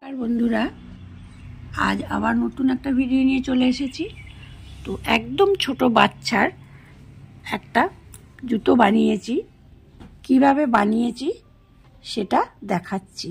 আর বন্ধুরা, আজ আবার নতুন একটা ভিডিও নিয়ে চলে এসেছি। তো একদম ছোট বাচ্চার একটা জুতো বানিয়েছি। কিভাবে বানিয়েছি সেটা দেখাচ্ছি।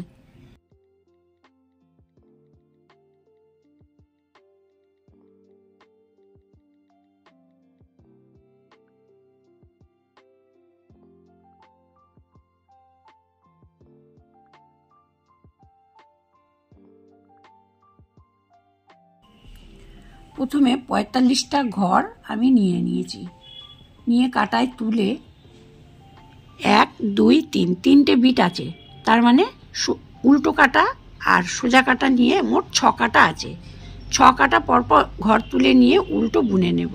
প্রথমে ৪৫টা ঘর আমি নিয়েছি। নিয়ে কাটায় তুলে ১, ২, ৩ তিনটে বিট আছে, তার মানে উল্টো কাটা আর সোজা কাটা নিয়ে মোট ৬ কাটা আছে। ৬ কাটা পরপর ঘর তুলে নিয়ে উল্টো বুনে নেব।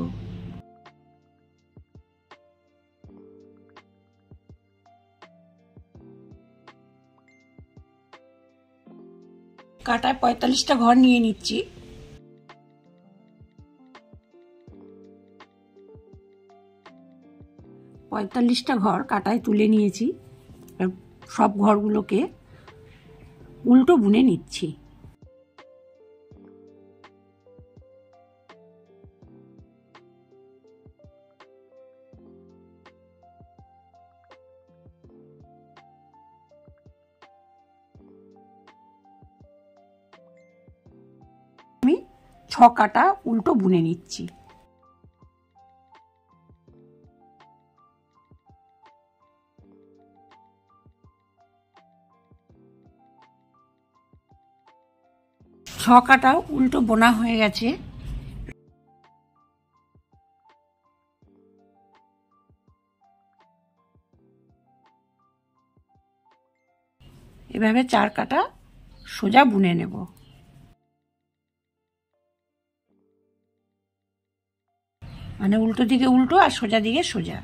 কাটায় ৪৫টা ঘর নিয়ে নিচ্ছি। পঁয়তাল্লিশটা ঘর কাটায় তুলে নিয়েছি। সব ঘরগুলোকে উল্টো বুনে নিচ্ছি। আমি ৬ কাটা উল্টো বুনে নিচ্ছি। কাটা উল্টো বোনা হয়ে গেছে। এভাবে ৪ কাটা সোজা বুনে নেব। মানে উল্টো দিকে উল্টো আর সোজা দিকে সোজা।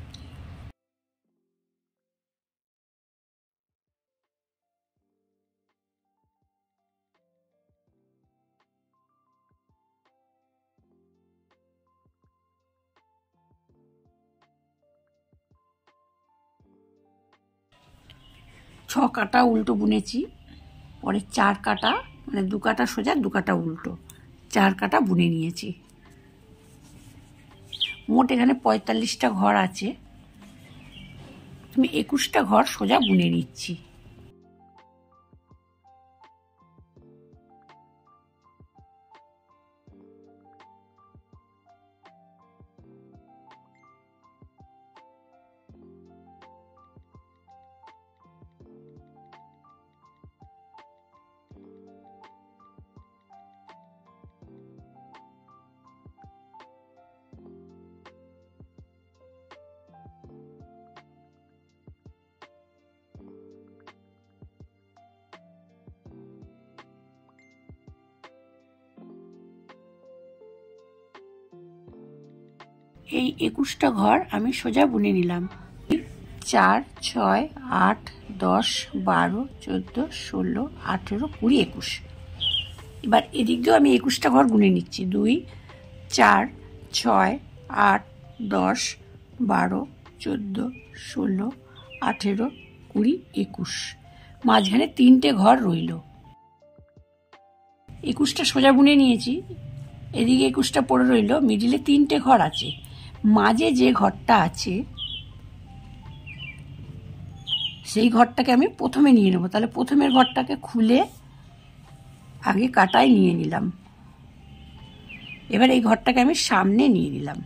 ছ কাটা উল্টো বুনেছি। পরে ৪ কাটা, মানে ২ কাটা সোজা ২ কাটা উল্টো, ৪ কাটা বুনে নিয়েছি। মোট এখানে ৪৫টা ঘর আছে। আমি ২১টা ঘর সোজা বুনে নিচ্ছি। এই ২১টা ঘর আমি সোজা বুনে নিলাম। ৪, ৬, ৮, ১০, ১২, ১৪, ১৬, ১৮, ২০, ২১। এবার এদিক দিয়েও আমি ২১টা ঘর বুনে নিচ্ছি। ২, ৪, ৬, ৮, ১০, ১২, ১৪, ১৬, ১৮, ২০, ২১। মাঝখানে ৩টে ঘর রইল। ২১টা সোজা বুনে নিয়েছি। এদিকে ২১টা পড়ে রইল। মিডিলে ৩টে ঘর আছে। মাঝে যে ঘরটা আছে সেই ঘরটাকে আমি প্রথমে নিয়ে নেব। তাহলে প্রথমের ঘরটাকে খুলে আগে কাটায় নিয়ে নিলাম। এবার এই ঘরটাকে আমি সামনে নিয়ে নিলাম।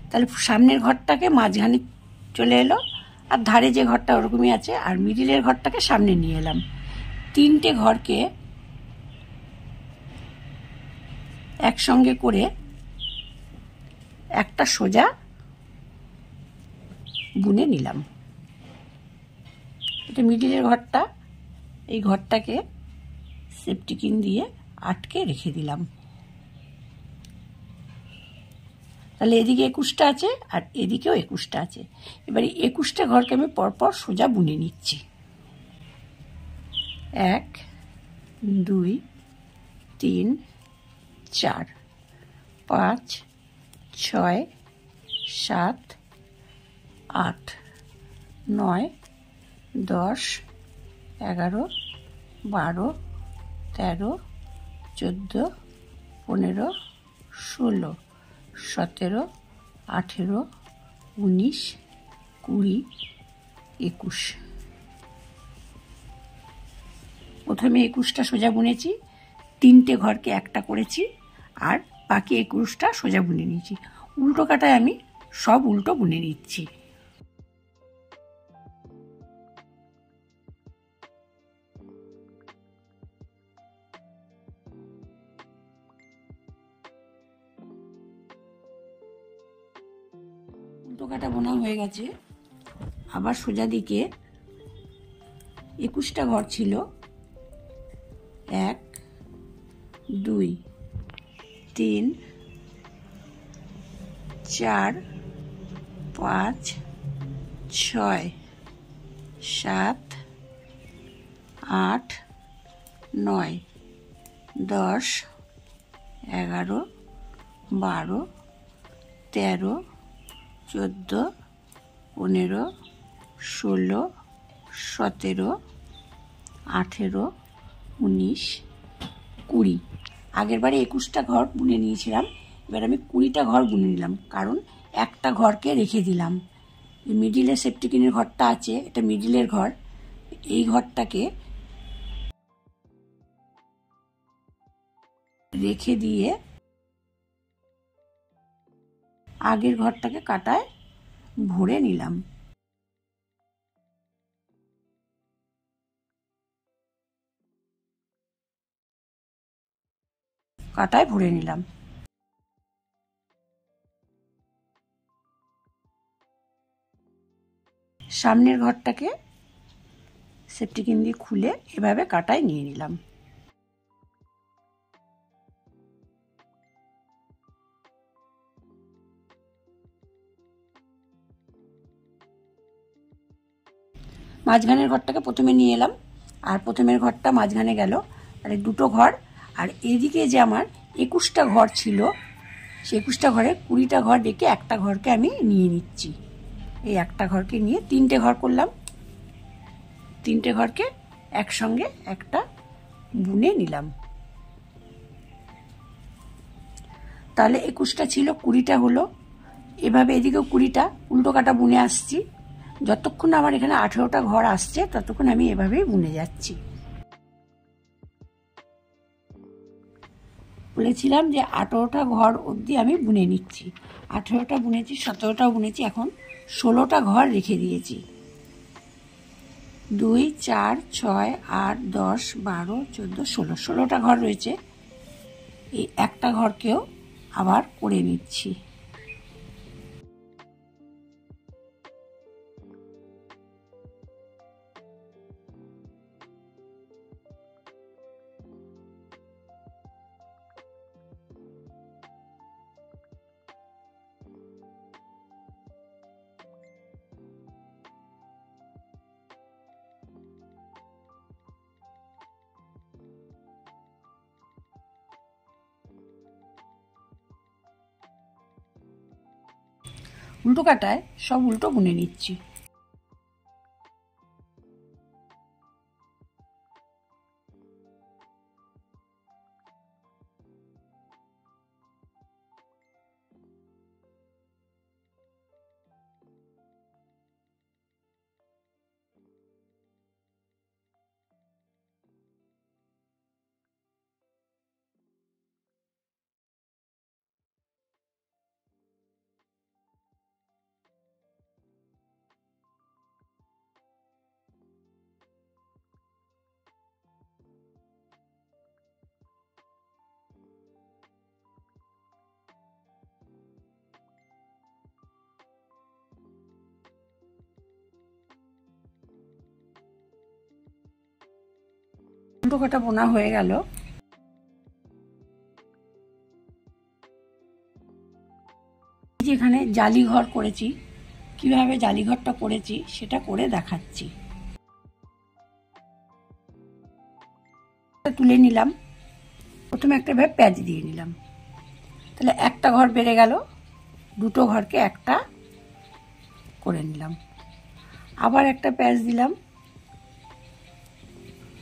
তাহলে সামনের ঘরটাকে মাঝখানে চলে এলো, আর ধারে যে ঘরটা ওরকমই আছে, আর মিডিলের ঘরটাকে সামনে নিয়ে এলাম। ৩টে ঘরকে একসঙ্গে করে একটা সোজা বুনে নিলাম। এটা মিডিলের ঘরটা। এই ঘরটাকে সেফটিকিন দিয়ে আটকে রেখে দিলাম। তাহলে এদিকে ২১টা আছে আর এদিকেও ২১টা আছে। এবারে ২১টা ঘরকে আমি পরপর সোজা বুনে নিচ্ছি। ১, ২, ৩, ৪, ৫, ৬, ৭, ৮, ৯, ১০, ১১, ১২, 13, 14, 15, 16, 17, 18, 19, 20, 21। প্রথমে 21টা সোজা বুনেছি, 3টে ঘরকে একটা করেছি, আর বাকি 21টা সোজা বুনে নিয়েছি। উল্টো কাটায় আমি সব উল্টো বুনে নিচ্ছি। উল্টো কাটা বোনা হয়ে গেছে। আবার সোজা দিকে 21টা ঘর ছিল, 1, 2, 3, 4, 5, 6, 7, 8, 9, 10, 11, 12, 13, 14, 15, 16, 17, 18, 19, 20। আগের বারে 21টা ঘর বুনে নিয়েছিলাম, এবার আমি 20টা ঘর বুনে নিলাম, কারণ একটা ঘরকে রেখে দিলাম। মিডিলে সেপ্টিকিনের ঘরটা আছে, এটা মিডিলের ঘর, এই ঘরটাকে রেখে দিয়ে আগের ঘরটাকে কাটায় ভরে নিলাম। কাটায় ভরে নিলাম। সামনের ঘরটাকে সেপ্টিকিন দিয়ে খুলে এভাবে কাটায় নিয়ে নিলাম। মাঝখানের ঘরটাকে প্রথমে নিয়ে এলাম, আর প্রথমের ঘরটা মাঝখানে গেল, আর এই দুটো ঘর, আর এদিকে যে আমার 21টা ঘর ছিল, সেই 21টা ঘরে 20টা ঘর ডেকে একটা ঘরকে আমি নিয়ে নিচ্ছি। এই একটা ঘরকে নিয়ে 3টে ঘর করলাম, 3টে ঘরকে একসঙ্গে একটা বুনে নিলাম। তাহলে 21টা ছিল, 20টা হলো। এভাবে এদিকেও 20টা উল্টো কাটা বুনে আসছি। যতক্ষণ আমার এখানে 18টা ঘর আসছে ততক্ষণ আমি এভাবেই বুনে যাচ্ছি। বলেছিলাম যে 18টা ঘর অবধি আমি বুনে নিচ্ছি। 18টা বুনেছি, 17টাও বুনেছি, এখন 16টা ঘর রেখে দিয়েছি। 2, 4, 6, 8, 10, 12, 14, 16, 16টা ঘর রয়েছে। এই একটা ঘরকেও আবার করে নিচ্ছি। উল্টো কাটায় সব উল্টো বুনে নিচ্ছি। উল্টো কাটা বোনা হয়ে গেল। যেখানে জালি ঘর করেছি, কিভাবে জালি ঘরটা করেছি সেটা করে দেখাচ্ছি। তুলে নিলাম, প্রথমে একটা ভাবে প্যাচ দিয়ে নিলাম, তাহলে একটা ঘর বেড়ে গেল, দুটো ঘরকে একটা করে নিলাম। আবার একটা প্যাচ দিলাম,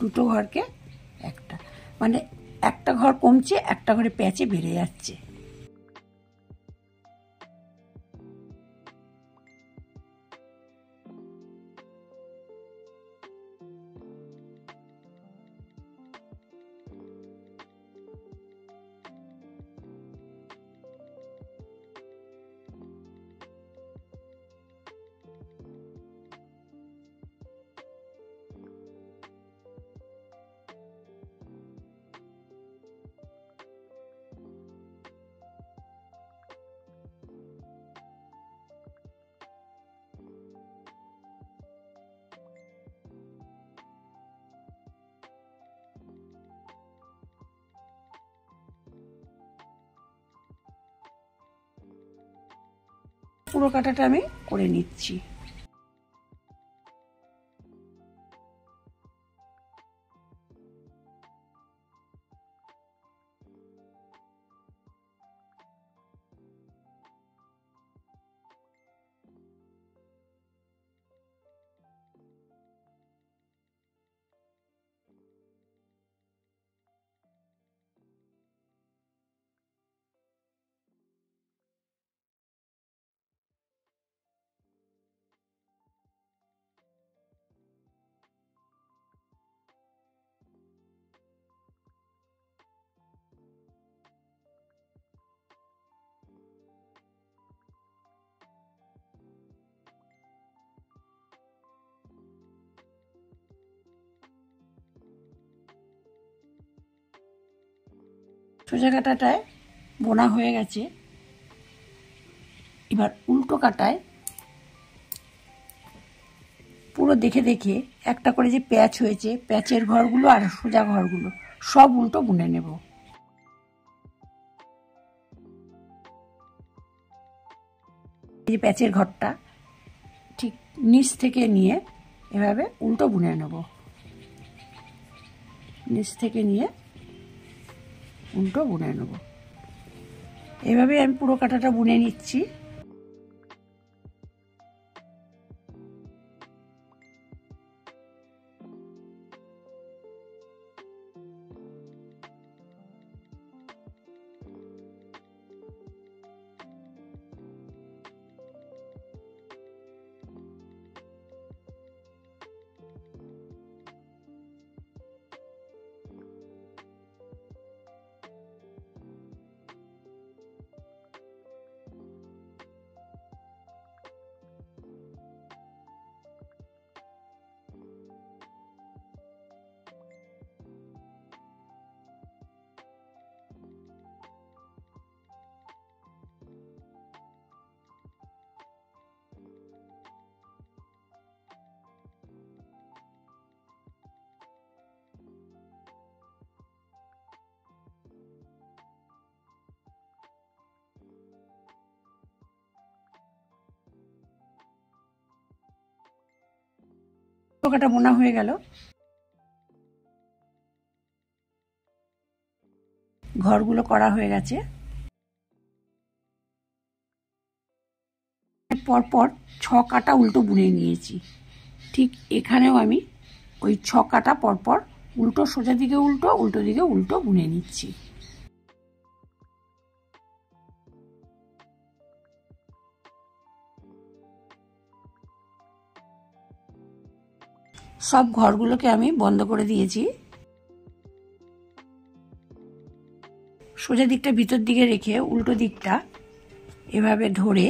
দুটো ঘরকে একটা। মানে একটা ঘর কমছে, একটা ঘরে প্যাচে বেড়ে যাচ্ছে। পুরো কাটাটা আমি করে নিচ্ছি। সোজা কাটাটায় বোনা হয়ে গেছে। এবার উল্টো কাটায় পুরো দেখে দেখে একটা করে যে প্যাচ হয়েছে, প্যাচের ঘরগুলো আর সোজা ঘরগুলো সব উল্টো বুনে নেব। এই যে প্যাচের ঘরটা ঠিক নিচ থেকে নিয়ে এভাবে উল্টো বুনে নেব, নিচ থেকে নিয়ে উল্টো বুনে নেব। এভাবে আমি পুরো কাঁটাটা বুনে নিচ্ছি। কাটা বোনা হয়ে গেল। ঘরগুলো করা হয়ে গেছে। পরপর 6 কাটা উল্টো বুনে নিয়েছি। ঠিক এখানেও আমি ওই 6 কাটা পরপর উল্টো, সোজা দিকে উল্টো, উল্টো দিকে উল্টো বুনে নিচ্ছি। সব ঘরগুলোকে আমি বন্ধ করে দিয়েছি। সোজা দিকটা ভিতর দিকে রেখে উল্টো দিকটা এভাবে ধরে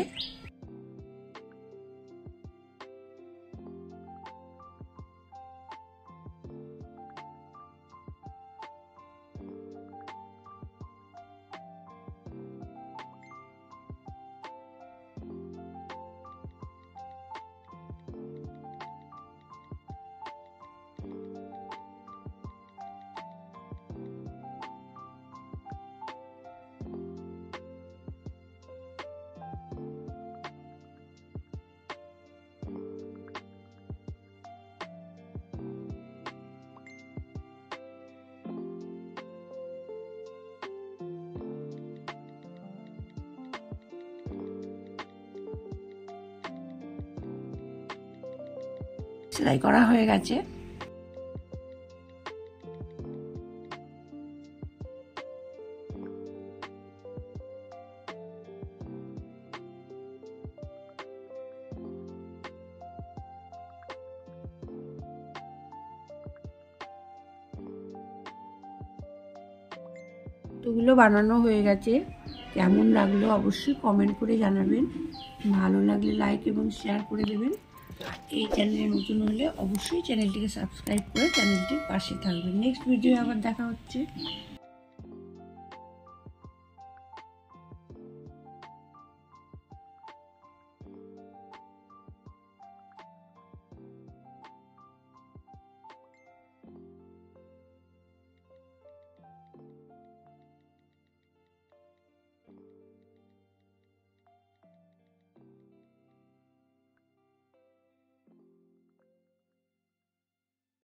সেলাই করা হয়ে গেছে। এতগুলো বানানো হয়ে গেছে। কেমন লাগলো অবশ্যই কমেন্ট করে জানাবেন। ভালো লাগলে লাইক এবং শেয়ার করে দেবেন। আর এই চ্যানেলে নতুন হলে অবশ্যই চ্যানেলটিকে সাবস্ক্রাইব করে চ্যানেলটির পাশে থাকবেন। নেক্সট ভিডিও আবার দেখা হচ্ছে।